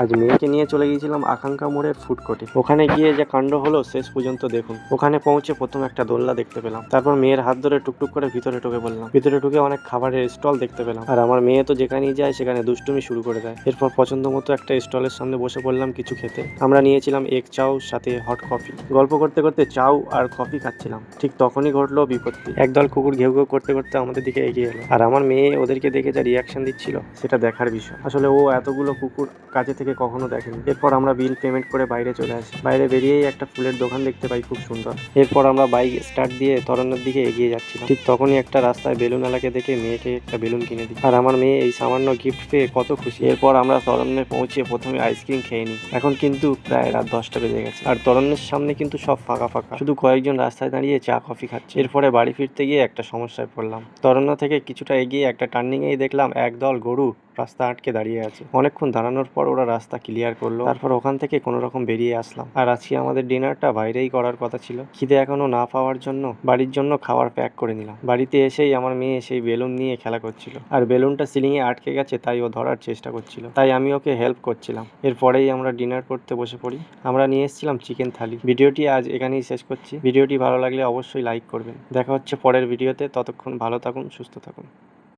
আজ মেয়েকে নিয়ে চলে গিয়েছিলাম আকাঙ্ক্ষা মোড়ের ফুড কোর্টে। ওখানে গিয়ে যে কাণ্ড হলো শেষ পর্যন্ত দেখুন। ওখানে পৌঁছে প্রথম একটা দোলনা দেখতে পেলাম, তারপর মেয়ের হাত ধরে টুকটুক করে ভিতরে ঢুকে পড়লাম। ভিতরে ঢুকে অনেক খাবারের স্টল দেখতে পেলাম, আর আমার মেয়ে তো যেখানেই যায় সেখানে দুষ্টুমি শুরু করে দেয়। এরপর পছন্দ মতো একটা স্টলের সামনে বসে পড়লাম কিছু খেতে। আমরা নিয়েছিলাম এগ চাউ সাথে হট কফি। গল্প করতে করতে চাউ আর কফি খাচ্ছিলাম, ঠিক তখনই ঘটলো বিপত্তি। একদল কুকুর ঘেউ ঘেউ করতে করতে আমাদের দিকে এগিয়ে এলো, আর আমার মেয়ে ওদেরকে দেখে যা রিয়াকশন দিচ্ছিল সেটা দেখার বিষয়। আসলে ও এতগুলো কুকুর কাছে থেকে কখনো দেখেনি। এরপর আমরা বিল পেমেন্ট করে বাইরে চলে আসি। বাইরে বেরিয়েই একটা ফুলের দোকান দেখতে পাই, খুব সুন্দর। এরপর আমরা বাইক স্টার্ট দিয়ে তরণের দিকে এগিয়ে যাচ্ছিলাম। ঠিক তখনই একটা রাস্তায় বেলুনওয়ালাকে দেখে মেয়েকে একটা বেলুন কিনে দিই, আর আমার মেয়ে এই সামান্য গিফট পেয়ে কত খুশি। এরপর আমরা তরণে পৌঁছে প্রথমে আইসক্রিম খেয়ে নিই। এখন কিন্তু প্রায় রাত 10টা বেজে গেছে, আর তরণের সামনে কিন্তু সব ফাঁকা ফাঁকা, শুধু কয়েকজন রাস্তায় দাঁড়িয়ে চা কফি খাচ্ছে। এরপরে বাড়ি ফিরতে গিয়ে একটা সমস্যায় পড়লাম। তরণা থেকে কিছুটা এগিয়ে একটা টার্নিং এই দেখলাম একদল গরু রাস্তা আটকে দাঁড়িয়ে আছে। অনেকক্ষণ দাঁড়ানোর পর ওরা রাস্তা ক্লিয়ার করলো, তারপর ওখান থেকে কোনো রকম বেরিয়ে আসলাম। আর আজকে আমাদের ডিনারটা বাইরেই করার কথা ছিল। খিদে এখনো না পাওয়ার জন্য বাড়ির জন্য খাবার প্যাক করে নিলাম। বাড়িতে এসেই আমার মেয়ে সেই বেলুন নিয়ে খেলা করছিল, আর বেলুনটা সিলিং এ আটকে গেছে তাই ও ধরার চেষ্টা করছিল, তাই আমি ওকে হেল্প করছিলাম। এরপরেই আমরা ডিনার করতে বসে পড়ি। আমরা নিয়ে এসেছিলাম চিকেন থালি। ভিডিওটি আজ এখানেই শেষ করছি। ভিডিওটি ভালো লাগলে অবশ্যই লাইক করবেন। দেখা হচ্ছে পরের ভিডিওতে। ততক্ষণ ভালো থাকুন, সুস্থ থাকুন।